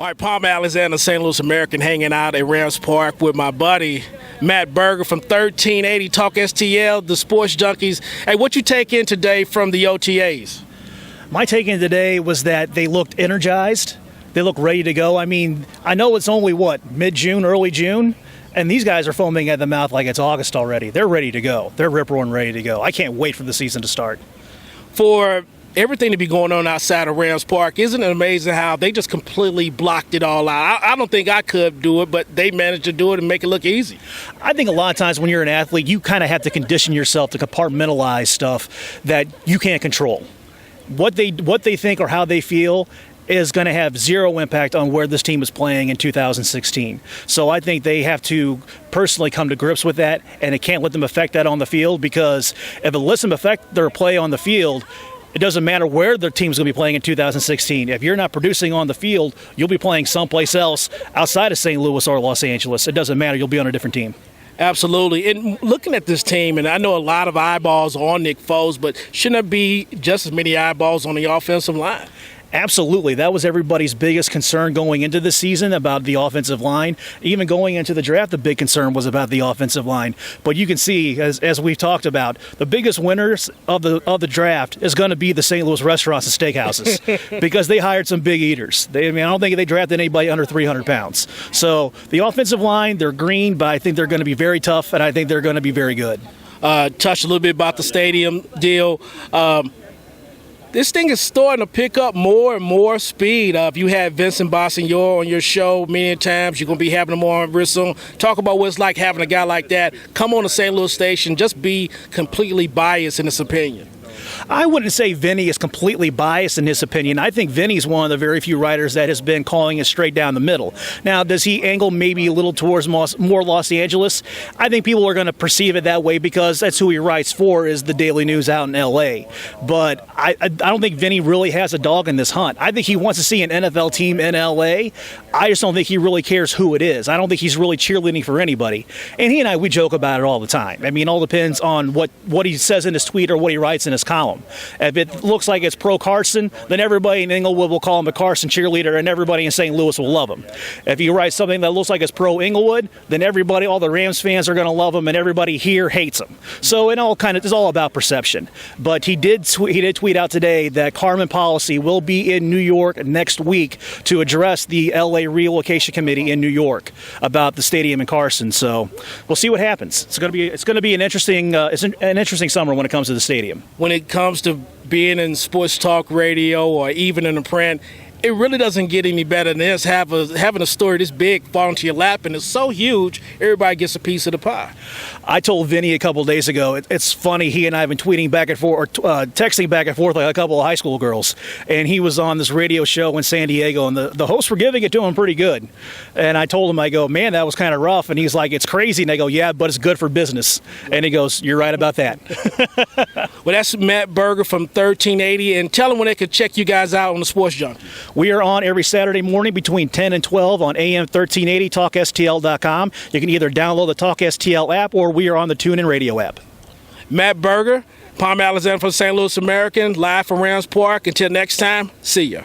All right, Palm Alexander, St. Louis American, hanging out at Rams Park with my buddy Matt Berger from 1380 TalkSTL, the Sports Junkies. Hey, what you take in today from the OTAs? My take in today was that they looked energized. They look ready to go. I mean, I know it's only, mid-June, early June, and these guys are foaming at the mouth like it's August already. They're ready to go. They're rip-roaring ready to go. I can't wait for the season to start. For everything to be going on outside of Rams Park, isn't it amazing how they just completely blocked it all out? I don't think I could do it, but they managed to do it and make it look easy. I think a lot of times when you're an athlete, you kind of have to condition yourself to compartmentalize stuff that you can't control. What they think or how they feel is going to have zero impact on where this team is playing in 2016. So I think they have to personally come to grips with that, and it can't let them affect that on the field, because if it lets them affect their play on the field, it doesn't matter where their team's going to be playing in 2016. If you're not producing on the field, you'll be playing someplace else outside of St. Louis or Los Angeles. It doesn't matter. You'll be on a different team. Absolutely. And looking at this team, and I know a lot of eyeballs on Nick Foles, but shouldn't there be just as many eyeballs on the offensive line? Absolutely. That was everybody's biggest concern going into the season about the offensive line. Even going into the draft, the big concern was about the offensive line. But you can see, as we've talked about, the biggest winners of the draft is going to be the St. Louis restaurants and steakhouses because they hired some big eaters. I don't think they drafted anybody under 300 pounds. So the offensive line, they're green, but I think they're going to be very tough, and I think they're going to be very good. Touch a little bit about the stadium deal. This thing is starting to pick up more and more speed. If you had Vincent Bonsignore on your show many times, you're going to be having him on real soon. Talk about what it's like having a guy like that come on the St. Louis station, just be completely biased in his opinion. I wouldn't say Vinny is completely biased in his opinion. I think Vinny's one of the very few writers that has been calling it straight down the middle. Now, does he angle maybe a little towards more Los Angeles? I think people are going to perceive it that way because that's who he writes for, is the Daily News out in L.A. But I don't think Vinny really has a dog in this hunt. I think he wants to see an NFL team in L.A. I just don't think he really cares who it is. I don't think he's really cheerleading for anybody. And he and I, we joke about it all the time. I mean, it all depends on what he says in his tweet or what he writes in his column. If it looks like it's pro-Carson, then everybody in Inglewood will call him a Carson cheerleader, and everybody in St. Louis will love him. If he writes something that looks like it's pro-Inglewood, then everybody, all the Rams fans are going to love him, and everybody here hates him. So it's all about perception. But he did tweet out today that Carmen Policy will be in New York next week to address the L.A. Relocation Committee in New York about the stadium in Carson. So we'll see what happens. It's going to be an interesting summer when it comes to the stadium. When it comes to being in sports talk radio or even in the print, it really doesn't get any better than this. Having a story this big fall into your lap, and it's so huge, everybody gets a piece of the pie. I told Vinny a couple days ago, it's funny, he and I have been tweeting back and forth, or texting back and forth like a couple of high school girls, and he was on this radio show in San Diego, and the hosts were giving it to him pretty good. And I told him, I go, man, that was kind of rough. And he's like, it's crazy. And I go, yeah, but it's good for business. And he goes, you're right about that. Well, that's Matt Berger from 1380, and tell them when they can check you guys out on the Sports Junkie. We are on every Saturday morning between 10 and 12 on AM 1380, TalkSTL.com. You can either download the TalkSTL app or we are on the TuneIn Radio app. Matt Berger, Palm Alexander from St. Louis American, live from Rams Park. Until next time, see ya.